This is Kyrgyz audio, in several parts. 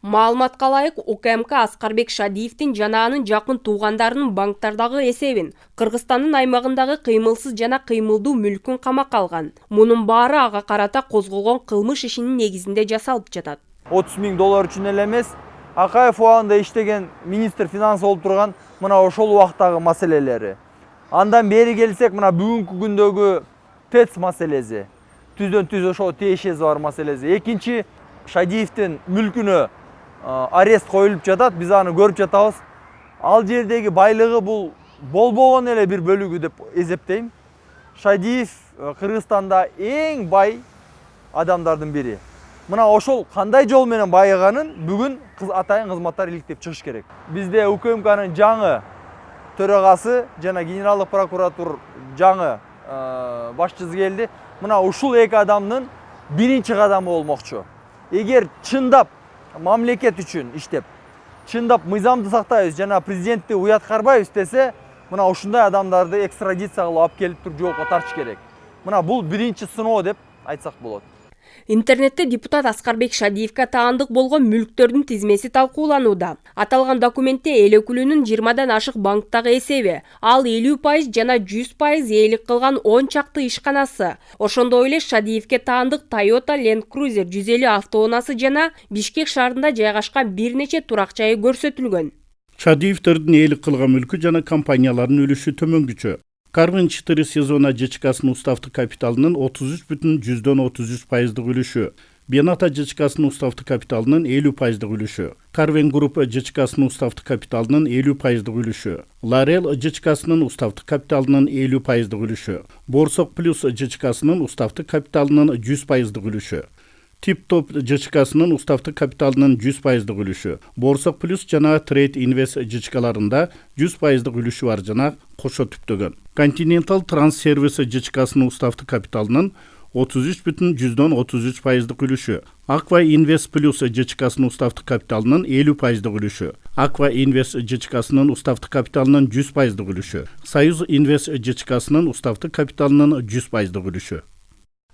Маалыматка ылайык, УКМК Аскарбек Шадиевдин жана анын жакын туугандарынын банктардагы эсебин, Кыргызстандын аймагындагы кыймылсыз жана кыймылдуу мүлкүн камакка алган. Мунун баары ага карата козголгон кылмыш ишинин негизинде жасалып жатат. 30 000 доллар үчүн эле эмес, Акаев убагында иштеген министр финанс болуп турган мына ошол убактагы маселелери. Андан бери келсек, мына бүгүнкү күндөгү ТЭЦ маселеси, түздөн түз ошол тиешеси бар маселеси. Экинчи, Шадиевдин мүлкүнө арест коюлуп жатат, биз аны көрүп жатабыз. Ал жердеги байлыгы бул болбогон эле бир бөлүгү деп эсептейм. Шадиев Кыргызстанда эң бай адамдардын бири. Мына ошол кандай жол менен байыганын бүгүн атайын кызматтар иликтеп чыгыш керек. Бизде УКМКнын жаңы төрагасы жана генералдык прокуратура жаңы башчысы келди. Мына ушул эки адамдын биринчи кадамы болмокчу. Эгер чындап мамлекет үчүн иштеп, чындап мыйзамды сактайбыз жана президентти уят карбайбыз десе, мына ушундай адамдарды экстрадиция кылып алып келип туруп жоопко тартыш керек. Мына бул биринчи сыноо деп айтсак болот. Интернетте депутат Аскарбек Шадиевке таандык болгон мүлктөрдүн тизмеси талкууланууда. Аталган документте эл өкүлүнүн 20дан ашык банктагы эсеби, ал 50% жана 100% ээлик кылган 10 чакты ишканасы, ошондой эле Шадиевке таандык Toyota Land Cruiser 150 автоунаасы жана Бишкек шаарында жайгашкан бир нече турак жайы көрсөтүлгөн. Шадиевдердин ээлик кылган мүлкү жана компаниялардын үлүшү төмөнгүчө. Карвин 4 сезона ЖЧКсынын уставдык капиталынын 33,33% үлүшү. Бената ЖЧКсынын уставдык капиталынын 50% үлүшү. Карвин Групп ЖЧКсынын уставдык капиталынын 50% үлүшү. Ларел ЖЧКсынын уставдык капиталынын 50% үлүшү. Борсок Плюс ЖЧКсынын уставдык капиталынын 100% үлүшү. Тип-топ ЖЧКсынын уставдык капиталынын 100% үлүшү. Борсок Плюс жана Трейд Инвест ЖЧКларында 100% үлүшү бар жана кошо түптөгөн. Continental Транссервис ЖЧКсынын уставдык капиталынын 33,33% үлүшү. Аква Инвест Плюс ЖЧКсынын уставдык капиталынын 50% үлүшү. Аква Инвест ЖЧКсынын уставдык капиталынын 100% үлүшү. Союз Инвест ЖЧКсынын уставдык капиталынын 100% үлүшү.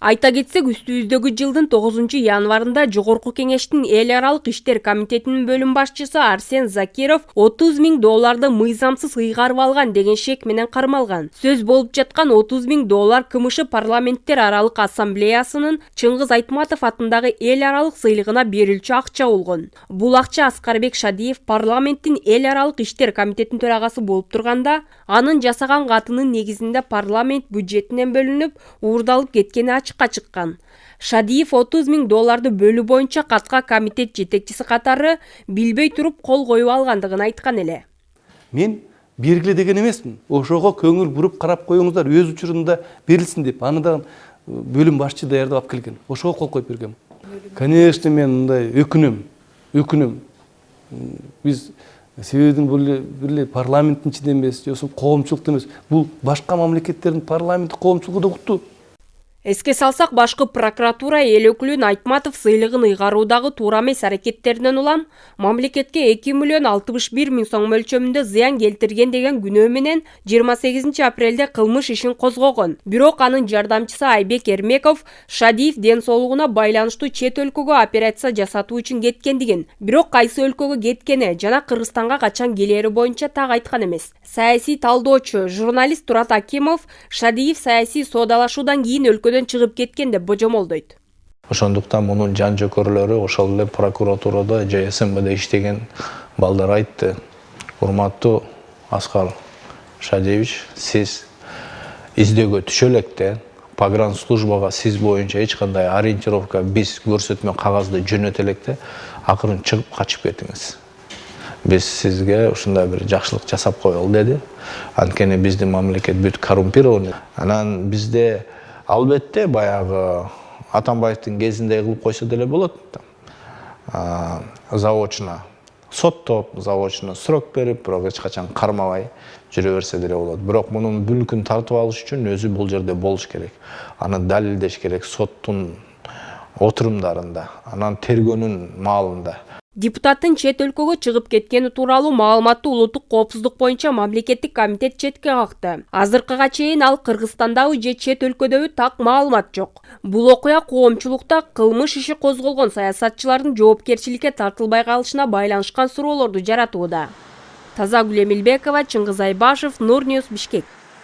Айта кетсек, үстүбүздөгү жылдын 9 январында Жогорку Кеңештин эл аралык иштер комитетинин бөлүм башчысы Арсен Закиров 30 000 долларды мыйзамсыз ыйгарып алган деген шек менен кармалган. Сөз болуп жаткан 30 000 доллар КМШ парламенттер аралык ассамблеясынын Чыңгыз Айтматов атындагы эл аралык сыйлыгына берилчү акча болгон. Бул акча Аскарбек Шадиев парламенттин эл аралык иштер комитетинин төрагасы болуп турганда, анын жасаган катынын негизинде парламент бюджетинен бөлүнүп, уурдалып кеткени ачыкка чыккан. Шадиев 30 000 долларды бөлүү боюнча катка комитет жетекчиси катары билбей туруп кол коюп алгандыгын айткан эле. Мен бергиле деген эмесмин. Ошого көңүл буруп карап коюңуздар, өз учурунда берилсин деп. Аны да бөлүм башчы даярдап алып келген. Ошого кол коюп бергем. Конечно, мен мындай өкүнөм. Биз себебин бул парламенттин ичинде эмес, жосун коомчулукта эмес. Бул башка мамлекеттердин парламенттик коомчулугу да укту. Эске салсак, башкы прокуратура эл өкүлүн Айтматов сыйлыгын ыйгаруудагы туура эмес аракеттеринен улам мамлекетке 2,61,000 сом мөлчөмүндө зыян келтирген деген күнөө менен 28 апрелде кылмыш ишин козгогон. Бирок анын жардамчысы Айбек Эрмеков Шадиев ден соолугуна байланыштуу чет өлкөгө операция жасатуу үчүн кеткендигин, бирок кайсы өлкөгө кеткени жана Кыргызстанга качан келери боюнча так айткан эмес. Саясий талдоочу, журналист Турат Акимов Шадиев саясий соодалашуудан кийин өлкөдөн чыгып кеткен деп божомолдойт. Ошондуктан мунун жан жөкөрлөрү ошол эле прокуратурада, ЖСМде иштеген балдар айтты. Урматтуу Аскар Шадиевич, сиз издөөгө түшө электе погранслужбага сиз боюнча эч кандай ориентировка биз көрсөтмө кагазды жөнөтө электе акырын чыгып качып кетиңиз. Биз сизге ушундай бир жакшылык жасап коелу деди. Анткени биздин мамлекет бүт коррумпированный. Анан бизде албетте баягы Атамбаевдин кезинде кылып койсо деле болот. Заочно соттоп, заочно срок берип, бирок эч качан кармабай жүрө берсе деле болот. Бирок мунун бүлкүн тартып алыш үчүн өзү бул жерде болуш керек. Аны далилдеш керек соттун отурумдарында, анан тергөөнүн маалында. Депутаттын чет өлкөгө чыгып кеткени тууралуу маалыматты улуттук коопсуздук боюнча мамлекеттик комитет четке какты. Азыркыга чейин ал Кыргызстандабы же чет өлкөдөбү так маалымат жок. Бул окуя коомчулукта кылмыш иши козголгон саясатчылардын жоопкерчиликке тартылбай калышына байланышкан суроолорду жаратууда. Тазагүл Эмилбекова, Чыңгыз Айбашев, Нур Ньюс, Бишкек.